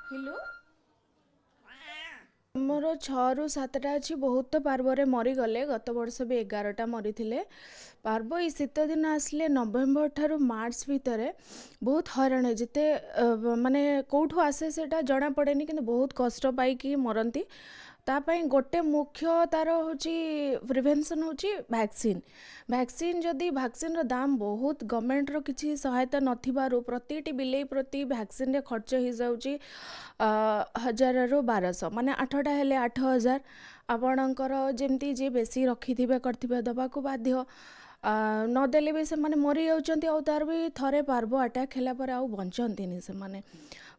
Hello मोर 6 ରୁ 7ଟା ଅଛି। ବହୁତ ପାର୍ବରେ ମରିଗଲେ। ଗତ ବର୍ଷ ବି 11ଟା ମରିଥିଲେ। ପାର୍ବ ଏଇ ଶୀତ ଦିନ ଆସିଲେ ନଭେମ୍ବର ଠାରୁ ମାର୍ଚ୍ଚ ଭିତରେ ବହୁତ ହଇରାଣ ହୁଏ। ଯେତେ ମାନେ କେଉଁଠୁ ଆସେ ସେଇଟା ଜଣାପଡ଼େନି, କିନ୍ତୁ ବହୁତ କଷ୍ଟ ପାଇକି ମରନ୍ତି। ତା ପାଇଁ ଗୋଟେ ମୁଖ୍ୟ ତାର ହେଉଛି ପ୍ରିଭେନ୍ସନ୍ ହେଉଛି ଭ୍ୟାକ୍ସିନ୍। ଭ୍ୟାକ୍ସିନ୍ର ଦାମ୍ ବହୁତ, ଗଭର୍ଣ୍ଣମେଣ୍ଟର କିଛି ସହାୟତା ନଥିବାରୁ ପ୍ରତିଟି ବିଲେଇ ପ୍ରତି ଭ୍ୟାକ୍ସିନ୍ରେ ଖର୍ଚ୍ଚ ହେଇଯାଉଛି 1000 ରୁ 1200, ମାନେ 8ଟା ହେଲେ 8000। ଆପଣଙ୍କର ଯେମିତି ଯିଏ ବେଶୀ ରଖିଥିବେ କରିଥିବେ ଦେବାକୁ ବାଧ୍ୟ, ନଦେଲେ ବି ସେମାନେ ମରିଯାଉଛନ୍ତି। ଆଉ ତାର ବି ଥରେ ପାର୍ବ ଆଟାକ୍ ହେଲା ପରେ ଆଉ ବଞ୍ଚନ୍ତିନି ସେମାନେ,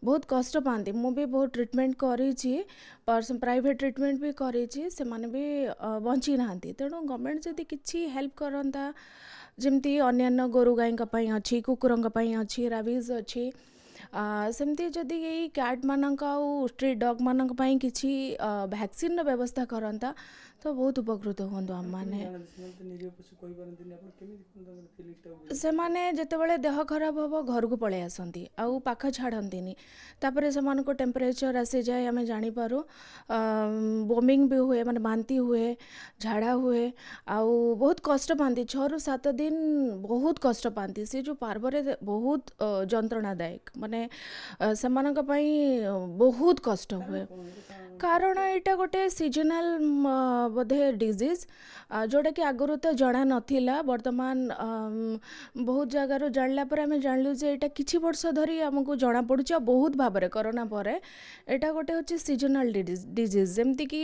ବହୁତ କଷ୍ଟ ପାଆନ୍ତି। ମୁଁ ବି ବହୁତ ଟ୍ରିଟମେଣ୍ଟ କରିଛି, ପ୍ରାଇଭେଟ୍ ଟ୍ରିଟମେଣ୍ଟ ବି କରିଛି, ସେମାନେ ବି ବଞ୍ଚି ନାହାନ୍ତି। ତେଣୁ ଗଭର୍ଣ୍ଣମେଣ୍ଟ ଯଦି କିଛି ହେଲ୍ପ କରନ୍ତା, ଯେମିତି ଅନ୍ୟାନ୍ୟ ଗୋରୁ ଗାଈଙ୍କ ପାଇଁ ଅଛି, କୁକୁରଙ୍କ ପାଇଁ ଅଛି, ରାବିଜ୍ ଅଛି, ସେମିତି ଯଦି ଏଇ କ୍ୟାଟ୍ମାନଙ୍କ ଆଉ ଷ୍ଟ୍ରିଟ୍ ଡଗ୍ମାନଙ୍କ ପାଇଁ କିଛି ଭ୍ୟାକ୍ସିନ୍ର ବ୍ୟବସ୍ଥା କରନ୍ତା ତ ବହୁତ ଉପକୃତ ହୁଅନ୍ତୁ ଆମମାନେ। ସେମାନେ ଯେତେବେଳେ ଦେହ ଖରାପ ହେବ ଘରକୁ ପଳେଇ ଆସନ୍ତି, ଆଉ ପାଖ ଛାଡ଼ନ୍ତିନି। ତାପରେ ସେମାନଙ୍କୁ ଟେମ୍ପରେଚର୍ ଆସିଯାଏ, ଆମେ ଜାଣିପାରୁ। ବୋମିଂ ବି ହୁଏ, ମାନେ ବାନ୍ତି ହୁଏ, ଝାଡ଼ା ହୁଏ, ଆଉ ବହୁତ କଷ୍ଟ ପାଆନ୍ତି। 6 ରୁ 7 ଦିନ ବହୁତ କଷ୍ଟ ପାଆନ୍ତି। ସେ ଯେଉଁ ପାର୍ବରେ ବହୁତ ଯନ୍ତ୍ରଣାଦାୟକ, ମାନେ ସେମାନଙ୍କ ପାଇଁ ବହୁତ କଷ୍ଟ ହୁଏ। କାରଣ ଏଇଟା ଗୋଟେ ସିଜନାଲ୍ ବୋଧେ ଡିଜିଜ୍, ଯେଉଁଟାକି ଆଗରୁ ତ ଜଣା ନଥିଲା। ବର୍ତ୍ତମାନ ବହୁତ ଜାଗାରୁ ଜାଣିଲା ପରେ ଆମେ ଜାଣିଲୁ ଯେ ଏଇଟା କିଛି ବର୍ଷ ଧରି ଆମକୁ ଜଣାପଡ଼ୁଛି। ଆଉ ବହୁତ ଭାବରେ କରୋନା ପରେ ଏଇଟା ଗୋଟେ ହେଉଛି ସିଜନାଲ୍ ଡିଜିଜ୍। ଯେମିତିକି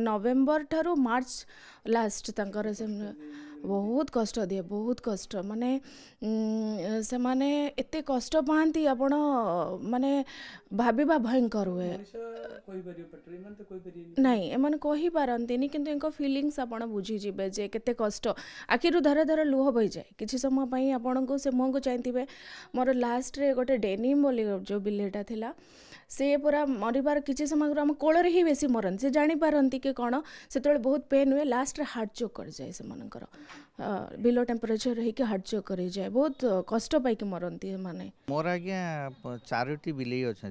ନଭେମ୍ବର ଠାରୁ ମାର୍ଚ୍ଚ ଲାଷ୍ଟ ତାଙ୍କର ବହୁତ କଷ୍ଟ ଦିଏ, ବହୁତ କଷ୍ଟ। ମାନେ ସେମାନେ ଏତେ କଷ୍ଟ ପାଆନ୍ତି, ଆପଣ ମାନେ ଭାବିବା ଭୟଙ୍କର ହୁଏ। ନାଇଁ, ଏମାନେ କହିପାରନ୍ତିନି, କିନ୍ତୁ ୟାଙ୍କ ଫିଲିଙ୍ଗସ୍ ଆପଣ ବୁଝିଯିବେ ଯେ କେତେ କଷ୍ଟ। ଆଖିରୁ ଧର ଧର ଲୁହ ବୋହିଯାଏ କିଛି ସମୟ ପାଇଁ। ଆପଣଙ୍କୁ ସେ ମୁହଁକୁ ଚାହିଁଥିବେ। ମୋର ଲାଷ୍ଟରେ ଗୋଟେ ଡେନିମ୍ ବୋଲି ଯେଉଁ ବିଲେଇଟା ଥିଲା, ସେ ପୁରା ମରିବାର କିଛି ସମୟ ଆଗରୁ ଆମ କୋଳରେ ହିଁ ବେଶୀ ମରନ୍ତି। ସେ ଜାଣିପାରନ୍ତି କି କ'ଣ, ସେତେବେଳେ ବହୁତ ପେନ୍ ହୁଏ। ଲାଷ୍ଟରେ ହାର୍ଟ ଚୋକ୍ କରିଯାଏ ସେମାନଙ୍କର, ବିଲୋ ଟେମ୍ପରେଚର୍ ହେଇକି ହାର୍ଟ ଚୋକ୍ କରିଯାଏ। ବହୁତ କଷ୍ଟ ପାଇକି ମରନ୍ତି ଏମାନେ। मोर आज्ञा 4टी बिलेई अच्छा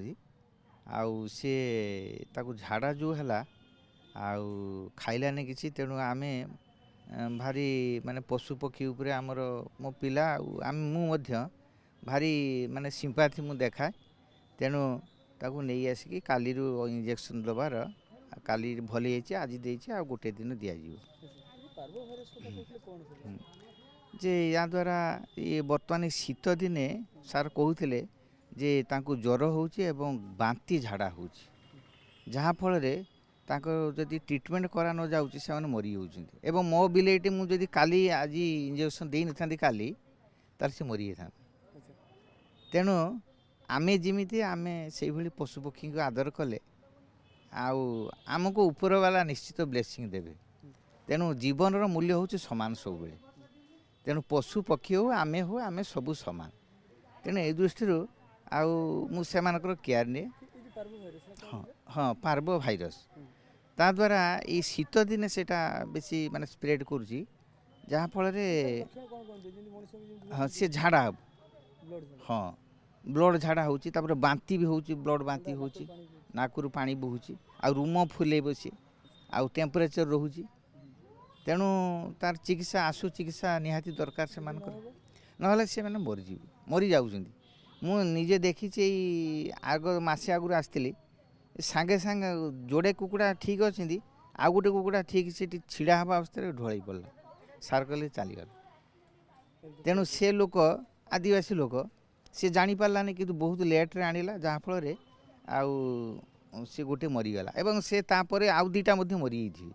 आउ सी ताकू झाड़ा जो है आउ खाइलानी किसी तेणु आमे भारी माने पशु पक्षी उपरे आमर मो पिला मु भारी माने सिंपाथी मु देखा। तेणु ताकू नहीं आसिकी काली इंजेक्शन दबार काली भली आज देछि आ गोटे दिन दिया जीव जे या द्वारा ये बर्तमान शीत दिने सार कहते जे तांको ज्वर होउछि एवं बांती झाड़ा होउछि, जहाँ फल रे तांको जदि ट्रीटमेंट करा न जाउछि से माने मरी जाउछन्ति। एवं मो बिलेटी मु जदि काली आज इंजेक्शन देई नथांती काली तार से मरी जाता। तेणु आमे जिमिति आमे सेहि भली पशु पक्षी को आदर कले आउ आमको ऊपर वाला निश्चित ब्लेसिंग देबे। तेणु जीवन रो मूल्य होउछि समान सब बेले। तेणु पशु पक्षी हो आमे सबू समान। तेणु ए दृष्टि आउ मु सेमानकर केयर ने। हाँ हाँ, पार्बो भाइरस ता द्वारा ये शीत दिने सेटा बेसी माने स्प्रेड करुची, जहाँ फल रे हाँ सी झाड़ा हम। हाँ, ब्लड झाड़ा होची, तापर बांती भी होची, ब्लड बांती होची, नाकुरु पानी बहुची, आ रूम फुले बसी, आ टेम्परेचर रहुची। तेणु तार चिकित्सा आशु चिकित्सा निहाती दरकार से मानकर, नहले से माने मरी जाउछन्ति। मु निजे देखी आग मासे आगु आसती सांगे सांगे जोड़े कुकुड़ा ठीक अच्छी, आ गोटे कुकुड़ा ठीक से छिड़ा हवा अवस्था ढोल पड़ा, सार कले चलीगला। तेणु से लोक आदिवासी लोक सी जानी पारानी कि बहुत लेट्रे आणला, जहाँ फल सी गोटे मरीगला एवं से तापर आउ दीटा मरी जाइए।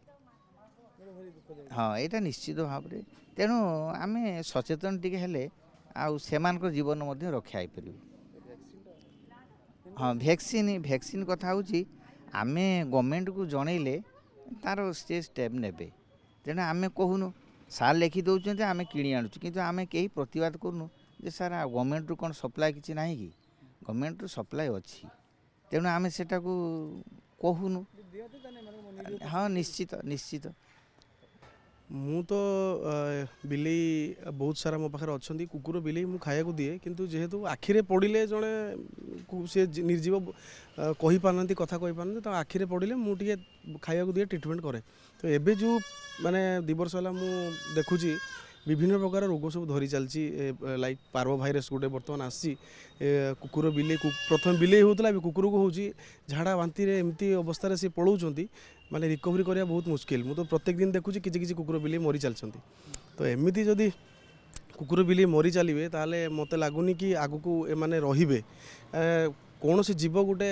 हाँ, यहाँ निश्चित भाव में। तेणु आम सचेतन टी हेले आमानक जीवन रक्षा हो पार। हाँ, वैक्सीन कथा हूँ आम गवर्नमेंट को जनइले तार से स्टेप ने। तेणु आम कहूनु सार लिखि दौरान आम कि आणुचु, किंतु आम कहीं प्रतिवाद करूँ जे सार गवर्नमेंट रु कौन सप्लाय किसी ना कि गवर्नमेंट रु सप्लाय अच्छी। तेणु आम से कहूनु। हाँ निश्चित निश्चित। ମୁଁ ତ ବିଲେଇ ବହୁତ ସାରା ମୋ ପାଖରେ ଅଛନ୍ତି କୁକୁର ବିଲେଇ ମୁଁ ଖାଇବାକୁ ଦିଏ କିନ୍ତୁ ଯେହେତୁ ଆଖିରେ ପଡ଼ିଲେ ଜଣେ ସେ ନିର୍ଜୀବ କହିପାରୁନାହାନ୍ତି କଥା କହିପାରୁନାହାନ୍ତି ତ ଆଖିରେ ପଡ଼ିଲେ ମୁଁ ଟିକେ ଖାଇବାକୁ ଦିଏ ଟ୍ରିଟମେଣ୍ଟ କରେ ତ ଏବେ ଯେଉଁ ମାନେ 2 ବର୍ଷ ହେଲା ମୁଁ ଦେଖୁଛି ବିଭିନ୍ନ ପ୍ରକାର ରୋଗ ସବୁ ଧରି ଚାଲିଛି ଲାଇକ୍ ପାର୍ଭ ଭାଇରସ୍ ଗୋଟେ ବର୍ତ୍ତମାନ ଆସିଛି କୁକୁର ବିଲେଇ ପ୍ରଥମେ ବିଲେଇ ହେଉଥିଲା ଏବେ କୁକୁରକୁ ହେଉଛି ଝାଡ଼ା ବାନ୍ତିରେ ଏମିତି ଅବସ୍ଥାରେ ସେ ପଳାଉଛନ୍ତି ମାନେ ରିକଭରି କରିବା ବହୁତ ମୁସ୍କିଲ ମୁଁ ତ ପ୍ରତ୍ୟେକ ଦିନ ଦେଖୁଛି କିଛି କିଛି କୁକୁର ବିଲେଇ ମରି ଚାଲିଛନ୍ତି ତ ଏମିତି ଯଦି କୁକୁର ବିଲେଇ ମରି ଚାଲିବେ ତାହେଲେ ମୋତେ ଲାଗୁନି କି ଆଗକୁ ଏମାନେ ରହିବେ କୌଣସି ଜୀବ ଗୋଟେ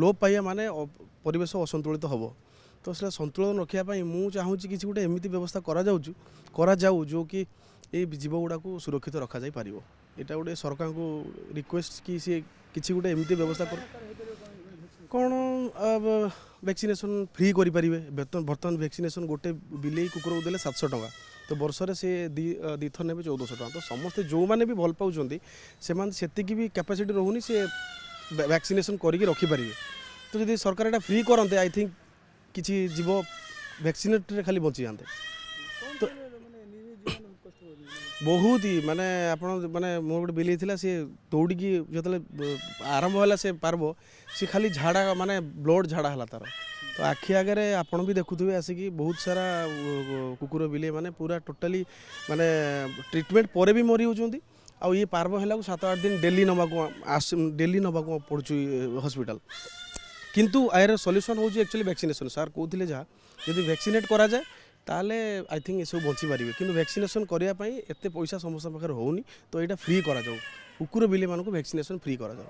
ଲୋପ ପାଇବା ମାନେ ପରିବେଶ ଅସନ୍ତୁଳିତ ହେବ ତ ସେଟା ସନ୍ତୁଳନ ରଖିବା ପାଇଁ ମୁଁ ଚାହୁଁଛି କିଛି ଗୋଟେ ଏମିତି ବ୍ୟବସ୍ଥା କରାଯାଉ ଯେଉଁ କି ଏଇ ଜୀବ ଗୁଡ଼ାକୁ ସୁରକ୍ଷିତ ରଖାଯାଇପାରିବ ଏଇଟା ଗୋଟେ ସରକାରଙ୍କୁ ରିକ୍ୱେଷ୍ଟ କି ସେ କିଛି ଗୋଟେ ଏମିତି ବ୍ୟବସ୍ଥା କ'ଣ ଭ୍ୟାକ୍ସିନେସନ୍ ଫ୍ରି କରିପାରିବେ ବର୍ତ୍ତମାନ ଭ୍ୟାକ୍ସିନେସନ୍ ଗୋଟେ ବିଲେଇ କୁକୁରକୁ ଦେଲେ 700 ଟଙ୍କା ତ ବର୍ଷରେ ସେ ଦୁଇ ଥର ନେବେ 1400 ଟଙ୍କା ତ ସମସ୍ତେ ଯେଉଁମାନେ ବି ଭଲ ପାଉଛନ୍ତି ସେମାନେ ସେତିକି ବି କ୍ୟାପାସିଟି ରହୁନି ସେ ଭ୍ୟାକ୍ସିନେସନ୍ କରିକି ରଖିପାରିବେ ତ ଯଦି ସରକାର ଏଇଟା ଫ୍ରି କରନ୍ତେ ଆଇ ଥିଙ୍କ କିଛି ଜୀବ ଭ୍ୟାକ୍ସିନେଟ୍ରେ ଖାଲି ବଞ୍ଚିଯାଆନ୍ତେ ତ ବହୁତ ହି ମାନେ ଆପଣ ମାନେ ମୋର ଗୋଟେ ବିଲେଇ ଥିଲା ସେ ଦୌଡ଼ିକି ଯେତେବେଳେ ଆରମ୍ଭ ହେଲା ସେ ପାର୍ବ ସେ ଖାଲି ଝାଡ଼ା ମାନେ ବ୍ଲଡ଼ ଝାଡ଼ା ହେଲା ତାର ତ ଆଖି ଆଗରେ ଆପଣ ବି ଦେଖୁଥିବେ ଆସିକି ବହୁତ ସାରା କୁକୁର ବିଲେଇ ମାନେ ପୁରା ଟୋଟାଲି ମାନେ ଟ୍ରିଟମେଣ୍ଟ ପରେ ବି ମରି ହେଉଛନ୍ତି ଆଉ ଇଏ ପାର୍ବ ହେଲାକୁ 7-8 ଦିନ ଡେଲି ନେବାକୁ ପଡ଼ୁଛି ହସ୍ପିଟାଲ କିନ୍ତୁ ଏହାର ସଲ୍ୟୁସନ୍ ହେଉଛି ଆକ୍ଚୁଆଲି ଭ୍ୟାକ୍ସିନେସନ୍ ସାର୍ କହୁଥିଲେ ଯାହା ଯଦି ଭ୍ୟାକ୍ସିନେଟ୍ କରାଯାଏ ତାହେଲେ ଆଇ ଥିଙ୍କ ଏସବୁ ବଞ୍ଚିପାରିବେ କିନ୍ତୁ ଭ୍ୟାକ୍ସିନେସନ୍ କରିବା ପାଇଁ ଏତେ ପଇସା ସମସ୍ତଙ୍କ ପାଖରେ ହେଉନି ତ ଏଇଟା ଫ୍ରି କରାଯାଉ କୁକୁର ବିଲେଇମାନଙ୍କୁ ଭ୍ୟାକ୍ସିନେସନ୍ ଫ୍ରି କରାଯାଉ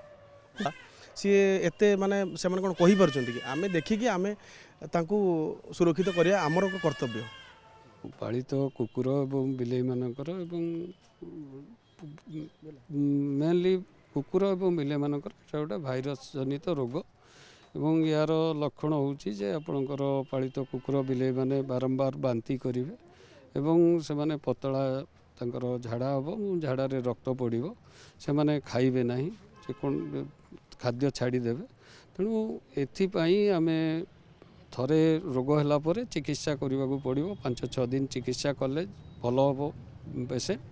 ସିଏ ଏତେ ମାନେ ସେମାନେ କ'ଣ କହିପାରୁଛନ୍ତି କି ଆମେ ଦେଖିକି ଆମେ ତାଙ୍କୁ ସୁରକ୍ଷିତ କରିବା ଆମର କର୍ତ୍ତବ୍ୟ ପାଳିତ କୁକୁର ଏବଂ ବିଲେଇମାନଙ୍କର ଏବଂ ମେନଲି କୁକୁର ଏବଂ ବିଲେଇମାନଙ୍କର ଏଇଟା ଗୋଟେ ଭାଇରସ୍ ଜନିତ ରୋଗ ଏବଂ ୟାର ଲକ୍ଷଣ ହେଉଛି ଯେ ଆପଣଙ୍କର ପାଳିତ କୁକୁର ବିଲେଇମାନେ ବାରମ୍ବାର ବାନ୍ତି କରିବେ ଏବଂ ସେମାନେ ପତଳା ତାଙ୍କର ଝାଡ଼ା ହେବ ଝାଡ଼ାରେ ରକ୍ତ ପଡ଼ିବ ସେମାନେ ଖାଇବେ ନାହିଁ ଖାଦ୍ୟ ଛାଡ଼ିଦେବେ ତେଣୁ ଏଥିପାଇଁ ଆମେ ଥରେ ରୋଗ ହେଲା ପରେ ଚିକିତ୍ସା କରିବାକୁ ପଡ଼ିବ 5-6 ଦିନ ଚିକିତ୍ସା କଲେ ଭଲ ହେବ ପେସେଣ୍ଟ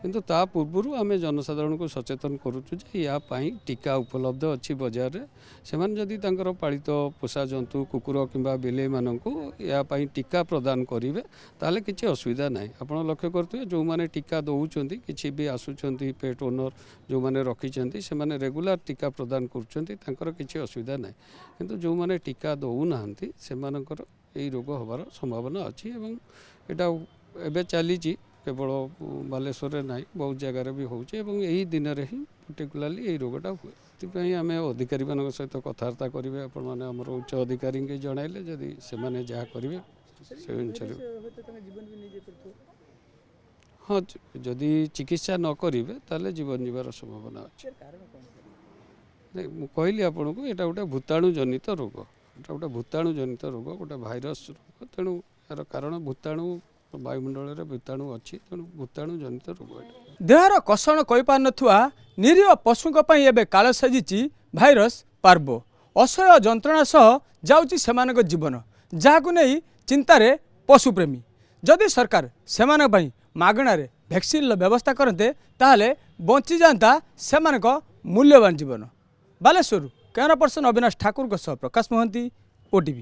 କିନ୍ତୁ ତା ପୂର୍ବରୁ ଆମେ ଜନସାଧାରଣଙ୍କୁ ସଚେତନ କରୁଛୁ ଯେ ୟା ପାଇଁ ଟୀକା ଉପଲବ୍ଧ ଅଛି ବଜାରରେ ସେମାନେ ଯଦି ତାଙ୍କର ପାଳିତ ପୋଷା ଜନ୍ତୁ କୁକୁର କିମ୍ବା ବିଲେଇମାନଙ୍କୁ ୟା ପାଇଁ ଟୀକା ପ୍ରଦାନ କରିବେ ତାହେଲେ କିଛି ଅସୁବିଧା ନାହିଁ ଆପଣ ଲକ୍ଷ୍ୟ କରୁଥିବେ ଯେଉଁମାନେ ଟୀକା ଦେଉଛନ୍ତି କିଛି ବି ଆସୁଛନ୍ତି ପେଟ୍ ଓନର ଯେଉଁମାନେ ରଖିଛନ୍ତି ସେମାନେ ରେଗୁଲାର ଟୀକା ପ୍ରଦାନ କରୁଛନ୍ତି ତାଙ୍କର କିଛି ଅସୁବିଧା ନାହିଁ କିନ୍ତୁ ଯେଉଁମାନେ ଟୀକା ଦେଉନାହାନ୍ତି ସେମାନଙ୍କର ଏଇ ରୋଗ ହେବାର ସମ୍ଭାବନା ଅଛି ଏବଂ ଏଇଟା ଏବେ ଚାଲିଛି କେବଳ ବାଲେଶ୍ୱରରେ ନାହିଁ ବହୁତ ଜାଗାରେ ବି ହେଉଛି ଏବଂ ଏହି ଦିନରେ ହିଁ ପର୍ଟିକୁଲାରଲି ଏହି ରୋଗଟା ହୁଏ ସେଥିପାଇଁ ଆମେ ଅଧିକାରୀମାନଙ୍କ ସହିତ କଥାବାର୍ତ୍ତା କରିବେ ଆପଣମାନେ ଆମର ଉଚ୍ଚ ଅଧିକାରୀଙ୍କୁ ଜଣାଇଲେ ଯଦି ସେମାନେ ଯାହା କରିବେ ସେ ଅନୁସାରେ ହଁ ଯଦି ଚିକିତ୍ସା ନ କରିବେ ତାହେଲେ ଜୀବନ ଯିବାର ସମ୍ଭାବନା ଅଛି ମୁଁ କହିଲି ଆପଣଙ୍କୁ ଏଇଟା ଗୋଟେ ଭୂତାଣୁ ଜନିତ ରୋଗ ଏଇଟା ଗୋଟେ ଭୂତାଣୁ ଜନିତ ରୋଗ ଗୋଟେ ଭାଇରସ୍ ରୋଗ ତେଣୁ ଏହାର କାରଣ ଭୂତାଣୁ ବାୟୁମଣ୍ଡଳରେ ଭୂତାଣୁ ଅଛି ତେଣୁ ଭୂତାଣୁ ଜନିତ ରୋଗ ଏଇଟା ଦେହର କଷଣ କହିପାରୁନଥିବା ନିରୀହ ପଶୁଙ୍କ ପାଇଁ ଏବେ କାଳ ସାଜିଛି ଭାଇରସ୍ ପାର୍ବ ଅସହ୍ୟ ଯନ୍ତ୍ରଣା ସହ ଯାଉଛି ସେମାନଙ୍କ ଜୀବନ ଯାହାକୁ ନେଇ ଚିନ୍ତାରେ ପଶୁପ୍ରେମୀ ଯଦି ସରକାର ସେମାନଙ୍କ ପାଇଁ ମାଗଣାରେ ଭ୍ୟାକ୍ସିନ୍ର ବ୍ୟବସ୍ଥା କରନ୍ତେ ତାହେଲେ ବଞ୍ଚିଯାଆନ୍ତା ସେମାନଙ୍କ ମୂଲ୍ୟବାନ ଜୀବନ ବାଲେଶ୍ୱରରୁ କ୍ୟାମେରା ପର୍ସନ ଅବିନାଶ ଠାକୁରଙ୍କ ସହ ପ୍ରକାଶ ମହାନ୍ତି OTV।